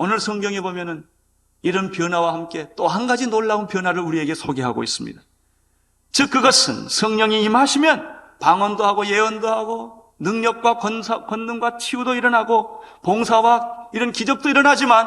오늘 성경에 보면은 이런 변화와 함께 또 한 가지 놀라운 변화를 우리에게 소개하고 있습니다. 즉 그것은 성령이 임하시면 방언도 하고 예언도 하고 능력과 권능과 치유도 일어나고 봉사와 이런 기적도 일어나지만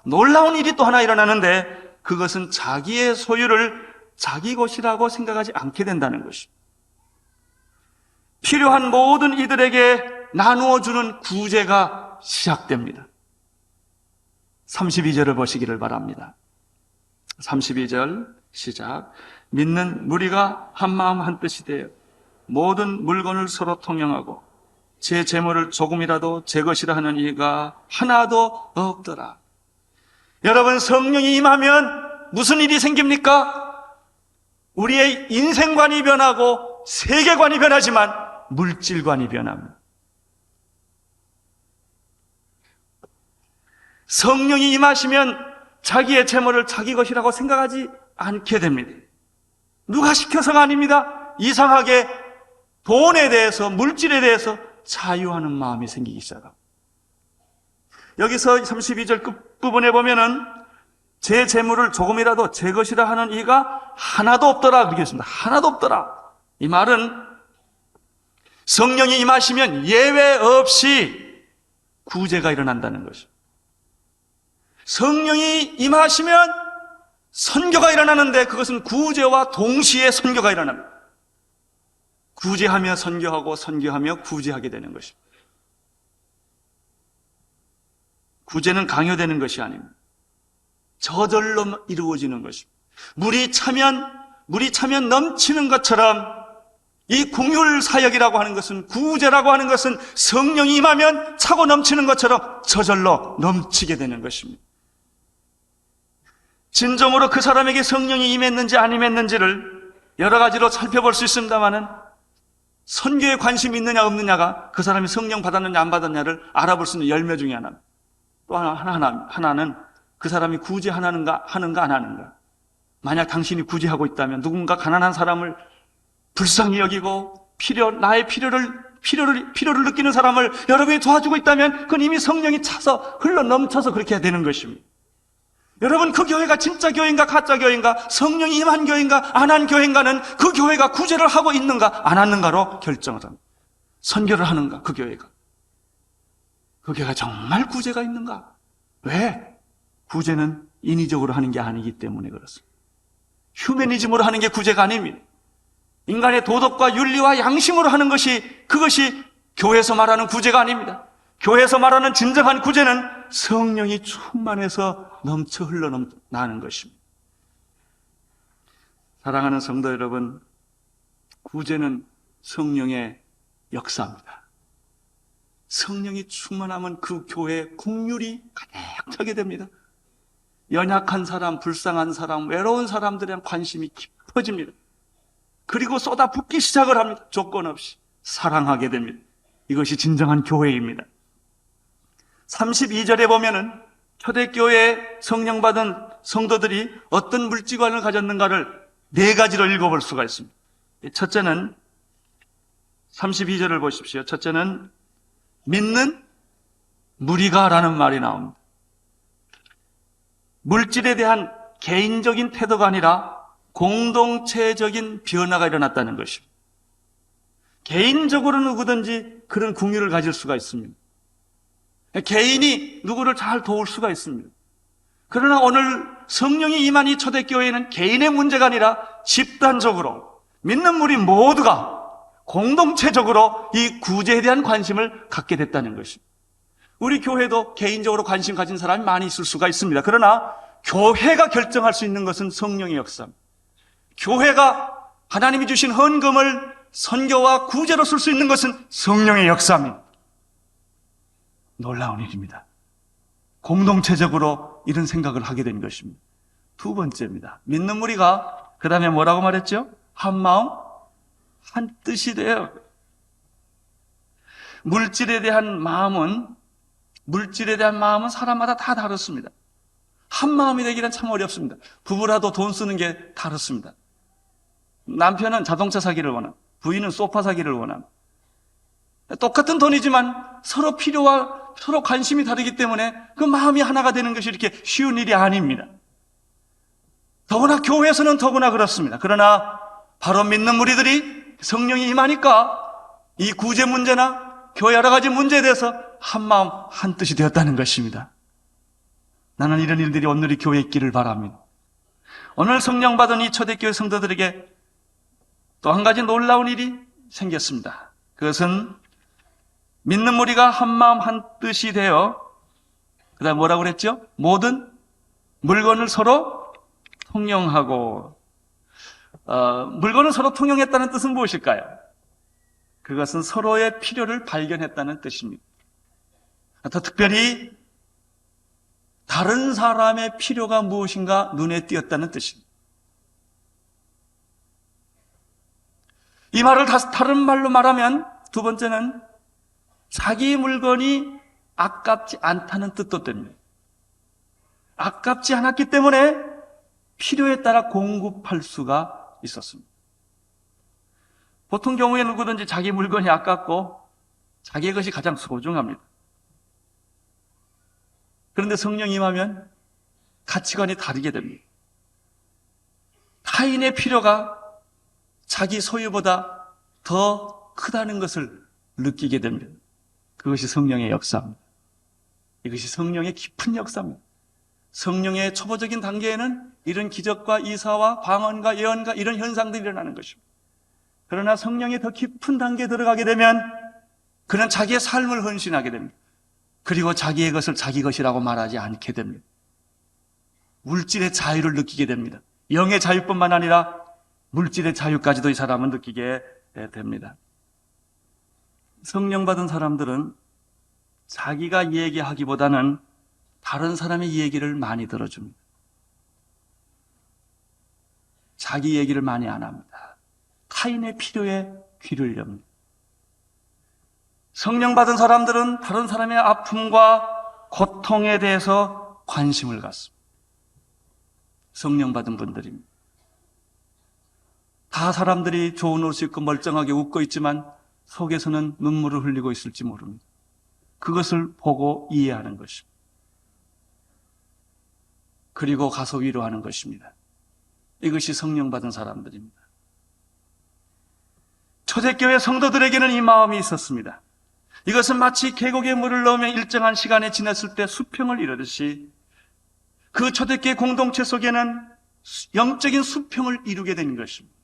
놀라운 일이 또 하나 일어나는데 그것은 자기의 소유를 자기 것이라고 생각하지 않게 된다는 것입니다. 필요한 모든 이들에게 나누어 주는 구제가 시작됩니다. 32절을 보시기를 바랍니다. 32절 시작. 믿는 무리가 한마음 한뜻이 되어 모든 물건을 서로 통용하고 제 재물을 조금이라도 제 것이라 하는 이가 하나도 없더라. 여러분, 성령이 임하면 무슨 일이 생깁니까? 우리의 인생관이 변하고 세계관이 변하지만 물질관이 변합니다. 성령이 임하시면 자기의 재물을 자기 것이라고 생각하지 않게 됩니다. 누가 시켜서가 아닙니다. 이상하게 돈에 대해서, 물질에 대해서 자유하는 마음이 생기기 시작합니다. 여기서 32절 끝부분에 보면은 제 재물을 조금이라도 제 것이라 하는 이가 하나도 없더라 그렇게 했습니다. 하나도 없더라. 이 말은 성령이 임하시면 예외 없이 구제가 일어난다는 것입니다. 성령이 임하시면 선교가 일어나는데 그것은 구제와 동시에 선교가 일어납니다. 구제하며 선교하고 선교하며 구제하게 되는 것입니다. 구제는 강요되는 것이 아닙니다. 저절로 이루어지는 것입니다. 물이 차면 넘치는 것처럼 이 긍휼 사역이라고 하는 것은, 구제라고 하는 것은 성령이 임하면 차고 넘치는 것처럼 저절로 넘치게 되는 것입니다. 진정으로 그 사람에게 성령이 임했는지 안 임했는지를 여러 가지로 살펴볼 수 있습니다만은 선교에 관심이 있느냐 없느냐가 그 사람이 성령 받았느냐 안 받았느냐를 알아볼 수 있는 열매 중에 하나입니다. 또 하나는 그 사람이 구제하는가 하는가 안 하는가. 만약 당신이 구제하고 있다면 누군가 가난한 사람을 불쌍히 여기고 나의 필요를 느끼는 사람을 여러분이 도와주고 있다면 그건 이미 성령이 차서 흘러 넘쳐서 그렇게 해야 되는 것입니다. 여러분, 그 교회가 진짜 교회인가 가짜 교회인가, 성령이 임한 교회인가 안 한 교회인가는 그 교회가 구제를 하고 있는가 안 하는가로 결정을 합니다. 선교를 하는가, 그 교회가 정말 구제가 있는가. 왜? 구제는 인위적으로 하는 게 아니기 때문에 그렇습니다. 휴머니즘으로 하는 게 구제가 아닙니다. 인간의 도덕과 윤리와 양심으로 하는 그것이 교회에서 말하는 구제가 아닙니다. 교회에서 말하는 진정한 구제는 성령이 충만해서 넘쳐 흘러나는 것입니다. 사랑하는 성도 여러분, 구제는 성령의 역사입니다. 성령이 충만하면 그 교회에 긍휼이 가득 차게 됩니다. 연약한 사람, 불쌍한 사람, 외로운 사람들에 대한 관심이 깊어집니다. 그리고 쏟아붓기 시작을 합니다. 조건 없이 사랑하게 됩니다. 이것이 진정한 교회입니다. 32절에 보면은 초대교회에 성령받은 성도들이 어떤 물질관을 가졌는가를 네 가지로 읽어볼 수가 있습니다. 첫째는 32절을 보십시오. 첫째는 믿는 무리가라는 말이 나옵니다. 물질에 대한 개인적인 태도가 아니라 공동체적인 변화가 일어났다는 것입니다. 개인적으로 누구든지 그런 긍휼을 가질 수가 있습니다. 개인이 누구를 잘 도울 수가 있습니다. 그러나 오늘 성령이 임한 이 초대교회는 개인의 문제가 아니라 집단적으로 믿는 무리 모두가 공동체적으로 이 구제에 대한 관심을 갖게 됐다는 것입니다. 우리 교회도 개인적으로 관심 가진 사람이 많이 있을 수가 있습니다. 그러나 교회가 결정할 수 있는 것은 성령의 역사입니다. 교회가 하나님이 주신 헌금을 선교와 구제로 쓸 수 있는 것은 성령의 역사입니다. 놀라운 일입니다. 공동체적으로 이런 생각을 하게 된 것입니다. 두 번째입니다. 믿는 무리가 그 다음에 뭐라고 말했죠? 한 마음 한 뜻이 돼요. 물질에 대한 마음은 사람마다 다 다릅니다. 한 마음이 되기는 참 어렵습니다. 부부라도 돈 쓰는 게 다릅니다. 남편은 자동차 사기를 원합니다. 부인은 소파 사기를 원합니다. 똑같은 돈이지만 서로 필요와 서로 관심이 다르기 때문에 그 마음이 하나가 되는 것이 이렇게 쉬운 일이 아닙니다. 더구나 교회에서는 더구나 그렇습니다. 그러나 바로 믿는 무리들이 성령이 임하니까 이 구제 문제나 교회 여러 가지 문제에 대해서 한 마음 한 뜻이 되었다는 것입니다. 나는 이런 일들이 오늘 우리 교회에 있기를 바랍니다. 오늘 성령 받은 이 초대교회 성도들에게 또 한 가지 놀라운 일이 생겼습니다. 그것은 믿는 무리가 한 마음 한 뜻이 되어 그 다음 뭐라고 그랬죠? 모든 물건을 서로 통용하고 물건을 서로 통용했다는 뜻은 무엇일까요? 그것은 서로의 필요를 발견했다는 뜻입니다. 더 특별히 다른 사람의 필요가 무엇인가 눈에 띄었다는 뜻입니다. 이 말을 다른 말로 말하면 두 번째는 자기 물건이 아깝지 않다는 뜻도 됩니다. 아깝지 않았기 때문에 필요에 따라 공급할 수가 있었습니다. 보통 경우에 누구든지 자기 물건이 아깝고 자기의 것이 가장 소중합니다. 그런데 성령이 임하면 가치관이 다르게 됩니다. 타인의 필요가 자기 소유보다 더 크다는 것을 느끼게 됩니다. 그것이 성령의 역사입니다. 이것이 성령의 깊은 역사입니다. 성령의 초보적인 단계에는 이런 기적과 이사와 방언과 예언과 이런 현상들이 일어나는 것입니다. 그러나 성령의 더 깊은 단계에 들어가게 되면 그는 자기의 삶을 헌신하게 됩니다. 그리고 자기의 것을 자기 것이라고 말하지 않게 됩니다. 물질의 자유를 느끼게 됩니다. 영의 자유뿐만 아니라 물질의 자유까지도 이 사람은 느끼게 됩니다. 성령 받은 사람들은 자기가 얘기하기보다는 다른 사람의 얘기를 많이 들어줍니다. 자기 얘기를 많이 안 합니다. 타인의 필요에 귀를 엽니다. 성령 받은 사람들은 다른 사람의 아픔과 고통에 대해서 관심을 갖습니다. 성령 받은 분들입니다. 다 사람들이 좋은 옷을 입고 멀쩡하게 웃고 있지만 속에서는 눈물을 흘리고 있을지 모릅니다. 그것을 보고 이해하는 것입니다. 그리고 가서 위로하는 것입니다. 이것이 성령 받은 사람들입니다. 초대교회 성도들에게는 이 마음이 있었습니다. 이것은 마치 계곡에 물을 넣으면 일정한 시간이 지났을 때 수평을 이루듯이 그 초대교회 공동체 속에는 영적인 수평을 이루게 되는 것입니다.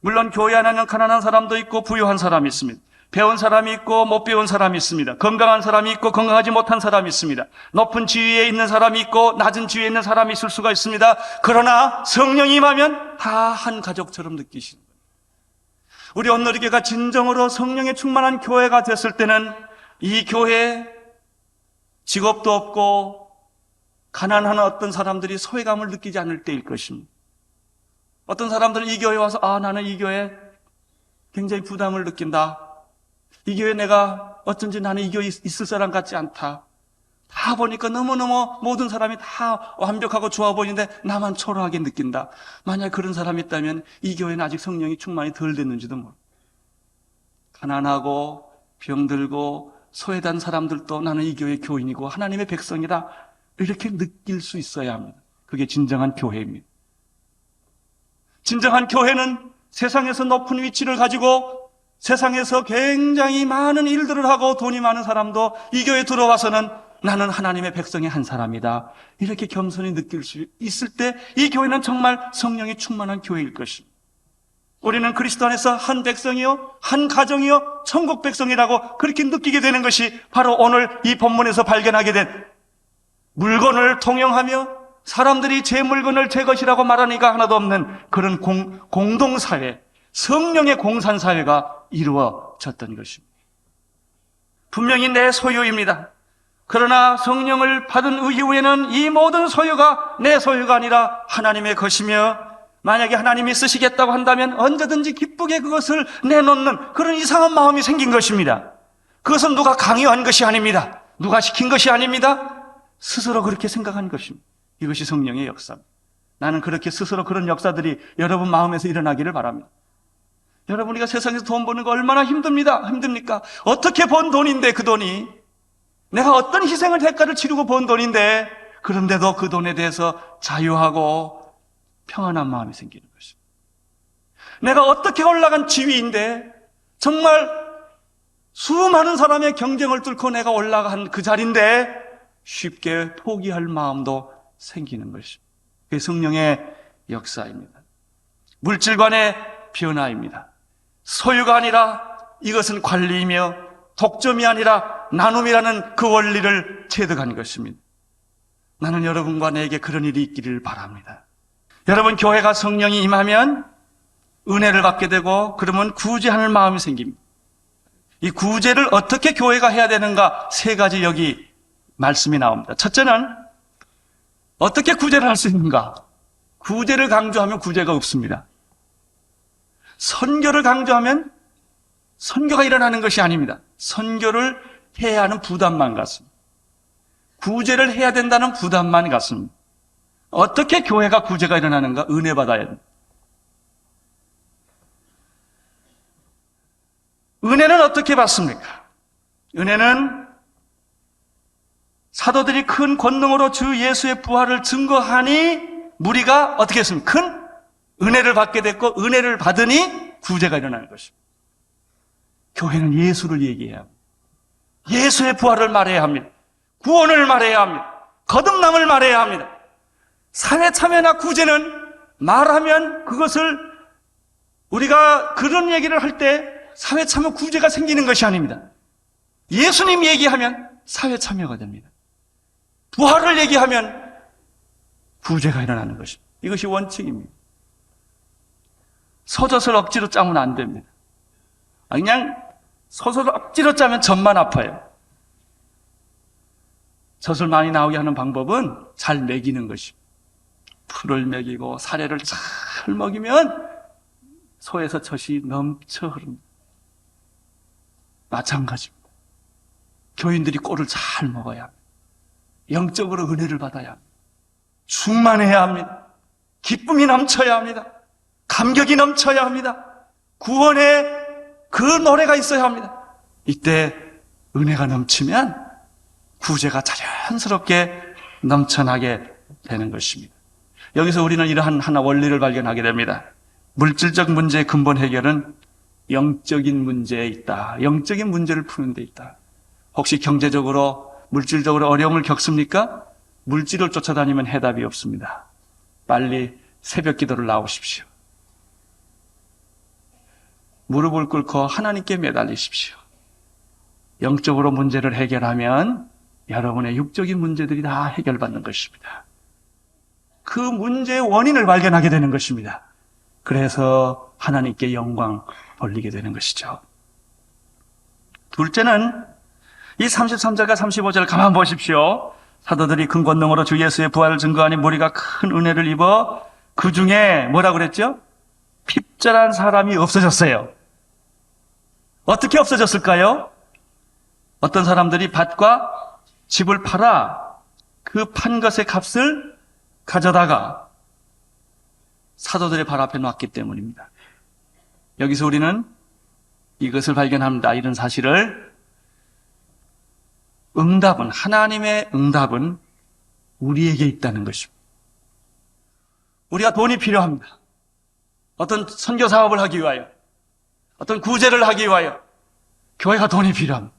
물론 교회 안에는 가난한 사람도 있고 부유한 사람이 있습니다. 배운 사람이 있고 못 배운 사람이 있습니다. 건강한 사람이 있고 건강하지 못한 사람이 있습니다. 높은 지위에 있는 사람이 있고 낮은 지위에 있는 사람이 있을 수가 있습니다. 그러나 성령이 임하면 다 한 가족처럼 느끼시는 거예요. 우리 온누리교회가 진정으로 성령에 충만한 교회가 됐을 때는 이 교회에 직업도 없고 가난한 어떤 사람들이 소외감을 느끼지 않을 때일 것입니다. 어떤 사람들은 이 교회에 와서 나는 이 교회에 굉장히 부담을 느낀다. 이 교회에 내가 어쩐지 나는 이 교회에 있을 사람 같지 않다. 다 보니까 너무너무 모든 사람이 다 완벽하고 좋아 보이는데 나만 초라하게 느낀다. 만약 그런 사람이 있다면 이 교회는 아직 성령이 충만이 덜 됐는지도 모릅니다. 가난하고 병들고 소외된 사람들도 나는 이 교회의 교인이고 하나님의 백성이다. 이렇게 느낄 수 있어야 합니다. 그게 진정한 교회입니다. 진정한 교회는 세상에서 높은 위치를 가지고 세상에서 굉장히 많은 일들을 하고 돈이 많은 사람도 이 교회에 들어와서는 나는 하나님의 백성의 한 사람이다. 이렇게 겸손히 느낄 수 있을 때 이 교회는 정말 성령이 충만한 교회일 것입니다. 우리는 그리스도 안에서 한 백성이요, 한 가정이요, 천국 백성이라고 그렇게 느끼게 되는 것이 바로 오늘 이 본문에서 발견하게 된 물건을 통용하며 사람들이 제 물건을 제 것이라고 말하니까 하나도 없는 그런 공동사회, 성령의 공산사회가 이루어졌던 것입니다. 분명히 내 소유입니다. 그러나 성령을 받은 이후에는 이 모든 소유가 내 소유가 아니라 하나님의 것이며 만약에 하나님이 쓰시겠다고 한다면 언제든지 기쁘게 그것을 내놓는 그런 이상한 마음이 생긴 것입니다. 그것은 누가 강요한 것이 아닙니다. 누가 시킨 것이 아닙니다. 스스로 그렇게 생각한 것입니다. 이것이 성령의 역사입니다. 나는 그렇게 스스로 그런 역사들이 여러분 마음에서 일어나기를 바랍니다. 여러분, 우리가 세상에서 돈 버는 거 얼마나 힘듭니까? 어떻게 번 돈인데 그 돈이 내가 어떤 희생을 대가를 치르고 번 돈인데 그런데도 그 돈에 대해서 자유하고 평안한 마음이 생기는 것입니다. 내가 어떻게 올라간 지위인데 정말 수많은 사람의 경쟁을 뚫고 내가 올라간 그 자리인데 쉽게 포기할 마음도 생기는 것입니다. 그게 성령의 역사입니다. 물질관의 변화입니다. 소유가 아니라 이것은 관리이며 독점이 아니라 나눔이라는 그 원리를 체득한 것입니다. 나는 여러분과 내게 그런 일이 있기를 바랍니다. 여러분, 교회가 성령이 임하면 은혜를 받게 되고 그러면 구제하는 마음이 생깁니다. 이 구제를 어떻게 교회가 해야 되는가 세 가지 여기 말씀이 나옵니다. 첫째는 어떻게 구제를 할 수 있는가? 구제를 강조하면 구제가 없습니다. 선교를 강조하면 선교가 일어나는 것이 아닙니다. 선교를 해야 하는 부담만 같습니다. 구제를 해야 된다는 부담만 같습니다. 어떻게 교회가 구제가 일어나는가? 은혜 받아야 됩니다. 은혜는 어떻게 받습니까? 은혜는 사도들이 큰 권능으로 주 예수의 부활을 증거하니 무리가 어떻게 했습니까? 큰 은혜를 받게 됐고 은혜를 받으니 구제가 일어나는 것입니다. 교회는 예수를 얘기해야 합니다. 예수의 부활을 말해야 합니다. 구원을 말해야 합니다. 거듭남을 말해야 합니다. 사회 참여나 구제는 말하면 그것을 우리가 그런 얘기를 할 때 사회 참여 구제가 생기는 것이 아닙니다. 예수님 얘기하면 사회 참여가 됩니다. 부활을 얘기하면 구제가 일어나는 것입니다. 이것이 원칙입니다. 서젖을 억지로 짜면 안 됩니다. 그냥 서젖을 억지로 짜면 젖만 아파요. 젖을 많이 나오게 하는 방법은 잘 먹이는 것입니다. 풀을 먹이고 사료를 잘 먹이면 소에서 젖이 넘쳐 흐릅니다. 마찬가지입니다. 교인들이 꼴을 잘 먹어야 합니다. 영적으로 은혜를 받아야 합니다. 충만해야 합니다. 기쁨이 넘쳐야 합니다. 감격이 넘쳐야 합니다. 구원의 그 노래가 있어야 합니다. 이때 은혜가 넘치면 구제가 자연스럽게 넘쳐나게 되는 것입니다. 여기서 우리는 이러한 하나 원리를 발견하게 됩니다. 물질적 문제의 근본 해결은 영적인 문제에 있다. 영적인 문제를 푸는 데 있다. 혹시 경제적으로, 물질적으로 어려움을 겪습니까? 물질을 쫓아다니면 해답이 없습니다. 빨리 새벽 기도를 나오십시오. 무릎을 꿇고 하나님께 매달리십시오. 영적으로 문제를 해결하면 여러분의 육적인 문제들이 다 해결받는 것입니다. 그 문제의 원인을 발견하게 되는 것입니다. 그래서 하나님께 영광 돌리게 되는 것이죠. 둘째는 이 33절과 35절 가만 보십시오. 사도들이 큰 권능으로 주 예수의 부활을 증거하니 무리가 큰 은혜를 입어 그 중에 뭐라고 그랬죠? 핍절한 사람이 없어졌어요. 어떻게 없어졌을까요? 어떤 사람들이 밭과 집을 팔아 그 판 것의 값을 가져다가 사도들의 발 앞에 놨기 때문입니다. 여기서 우리는 이것을 발견합니다. 이런 사실을. 응답은, 하나님의 응답은 우리에게 있다는 것입니다. 우리가 돈이 필요합니다. 어떤 선교 사업을 하기 위하여, 어떤 구제를 하기 위하여 교회가 돈이 필요합니다.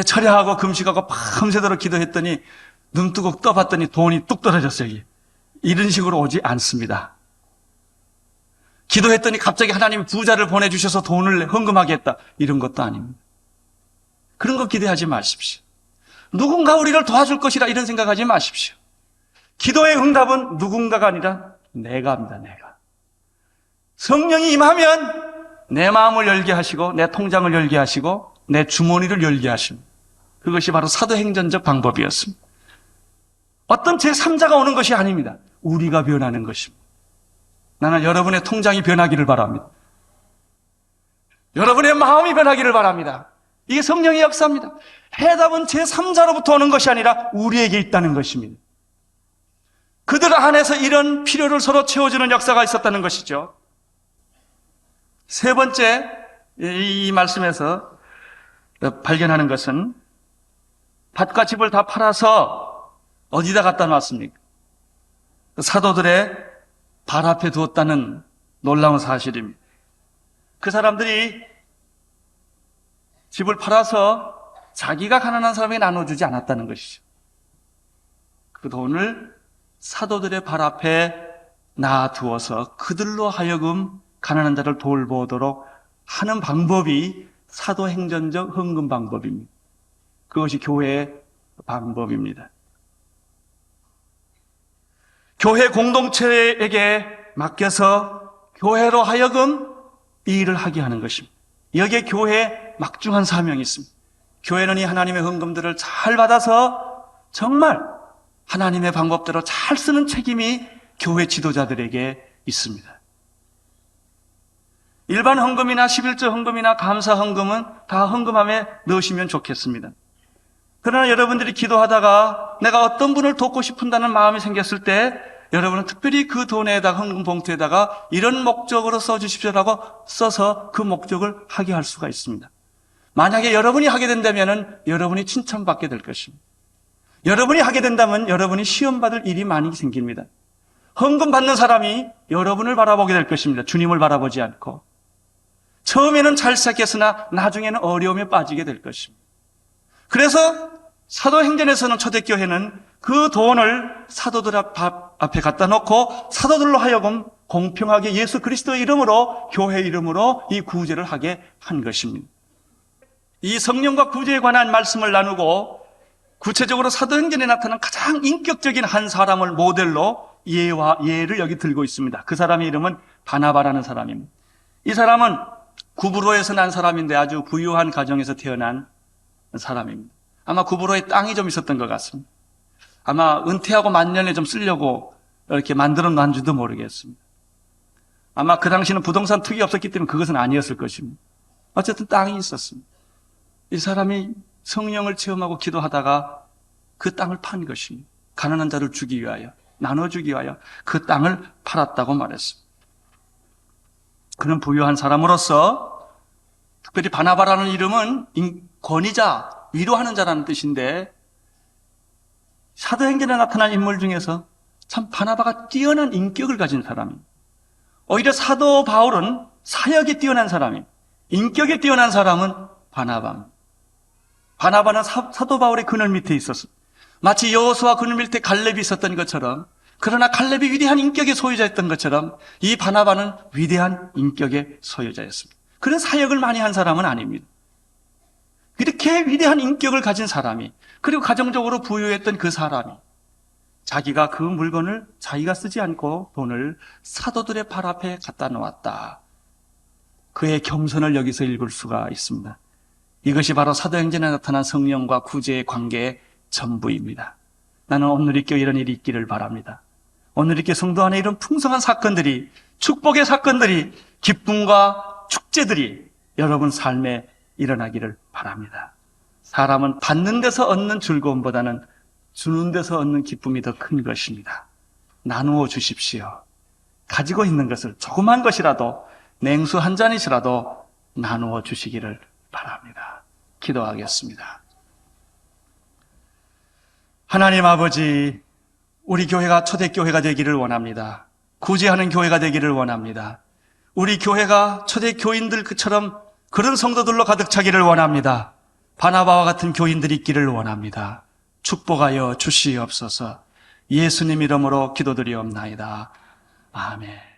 철야하고 금식하고 밤새도록 기도했더니 눈 뜨고 떠봤더니 돈이 뚝 떨어졌어요. 이런 식으로 오지 않습니다. 기도했더니 갑자기 하나님이 부자를 보내주셔서 돈을 헌금하게 했다. 이런 것도 아닙니다. 그런 거 기대하지 마십시오. 누군가 우리를 도와줄 것이라 이런 생각하지 마십시오. 기도의 응답은 누군가가 아니라 내가 합니다. 내가. 성령이 임하면 내 마음을 열게 하시고 내 통장을 열게 하시고 내 주머니를 열게 하십니다. 그것이 바로 사도행전적 방법이었습니다. 어떤 제3자가 오는 것이 아닙니다. 우리가 변하는 것입니다. 나는 여러분의 통장이 변하기를 바랍니다. 여러분의 마음이 변하기를 바랍니다. 이게 성령의 역사입니다. 해답은 제3자로부터 오는 것이 아니라 우리에게 있다는 것입니다. 그들 안에서 이런 필요를 서로 채워주는 역사가 있었다는 것이죠. 세 번째, 이 말씀에서 발견하는 것은 밭과 집을 다 팔아서 어디다 갖다 놨습니까? 사도들의 발 앞에 두었다는 놀라운 사실입니다. 그 사람들이 집을 팔아서 자기가 가난한 사람에게 나눠주지 않았다는 것이죠. 그 돈을 사도들의 발 앞에 놔두어서 그들로 하여금 가난한 자를 돌보도록 하는 방법이 사도행전적 헌금 방법입니다. 그것이 교회의 방법입니다. 교회 공동체에게 맡겨서 교회로 하여금 이 일을 하게 하는 것입니다. 여기에 교회의 막중한 사명이 있습니다. 교회는 이 하나님의 헌금들을 잘 받아서 정말 하나님의 방법대로 잘 쓰는 책임이 교회 지도자들에게 있습니다. 일반 헌금이나 11조 헌금이나 감사 헌금은 다 헌금함에 넣으시면 좋겠습니다. 그러나 여러분들이 기도하다가 내가 어떤 분을 돕고 싶은다는 마음이 생겼을 때 여러분은 특별히 그 돈에다가 헌금 봉투에다가 이런 목적으로 써주십시오라고 써서 그 목적을 하게 할 수가 있습니다. 만약에 여러분이 하게 된다면 여러분이 칭찬받게 될 것입니다. 여러분이 하게 된다면 여러분이 시험받을 일이 많이 생깁니다. 헌금 받는 사람이 여러분을 바라보게 될 것입니다. 주님을 바라보지 않고. 처음에는 잘 시작했으나 나중에는 어려움에 빠지게 될 것입니다. 그래서 사도행전에서는 초대교회는 그 돈을 사도들 앞에 갖다 놓고 사도들로 하여금 공평하게 예수 그리스도의 이름으로 교회 이름으로 이 구제를 하게 한 것입니다. 이 성령과 구제에 관한 말씀을 나누고 구체적으로 사도행전에 나타난 가장 인격적인 한 사람을 모델로 예를 여기 들고 있습니다. 그 사람의 이름은 바나바라는 사람입니다. 이 사람은 구브로에서 난 사람인데 아주 부유한 가정에서 태어난 사람입니다. 아마 구브로에 땅이 좀 있었던 것 같습니다. 아마 은퇴하고 만년에 좀 쓰려고 이렇게 만들어 놨는지도 모르겠습니다. 아마 그 당시는 부동산 투기 없었기 때문에 그것은 아니었을 것입니다. 어쨌든 땅이 있었습니다. 이 사람이 성령을 체험하고 기도하다가 그 땅을 판 것입니다. 가난한 자를 주기 위하여, 나눠주기 위하여 그 땅을 팔았다고 말했습니다. 그는 부유한 사람으로서 특별히 바나바라는 이름은 권위자, 위로하는 자라는 뜻인데 사도행전에 나타난 인물 중에서 참 바나바가 뛰어난 인격을 가진 사람입니다. 오히려 사도 바울은 사역에 뛰어난 사람입니다. 인격에 뛰어난 사람은 바나바입니다. 바나바는 사도 바울의 그늘 밑에 있었습니다. 마치 여호수아 그늘 밑에 갈렙이 있었던 것처럼, 그러나 갈렙이 위대한 인격의 소유자였던 것처럼 이 바나바는 위대한 인격의 소유자였습니다. 그런 사역을 많이 한 사람은 아닙니다. 이렇게 위대한 인격을 가진 사람이, 그리고 가정적으로 부유했던 그 사람이 자기가 그 물건을 자기가 쓰지 않고 돈을 사도들의 발 앞에 갖다 놓았다. 그의 겸손을 여기서 읽을 수가 있습니다. 이것이 바로 사도행전에 나타난 성령과 구제의 관계의 전부입니다. 나는 오늘 있게 이런 일이 있기를 바랍니다. 오늘 이렇게 성도 안에 이런 풍성한 사건들이, 축복의 사건들이, 기쁨과 축제들이 여러분 삶에 일어나기를 바랍니다. 사람은 받는 데서 얻는 즐거움보다는 주는 데서 얻는 기쁨이 더 큰 것입니다. 나누어 주십시오. 가지고 있는 것을 조그만 것이라도, 냉수 한 잔이시라도 나누어 주시기를 바랍니다. 기도하겠습니다. 하나님 아버지, 우리 교회가 초대교회가 되기를 원합니다. 구제하는 교회가 되기를 원합니다. 우리 교회가 초대교인들처럼 그런 성도들로 가득 차기를 원합니다. 바나바와 같은 교인들이 있기를 원합니다. 축복하여 주시옵소서. 예수님 이름으로 기도드리옵나이다. 아멘.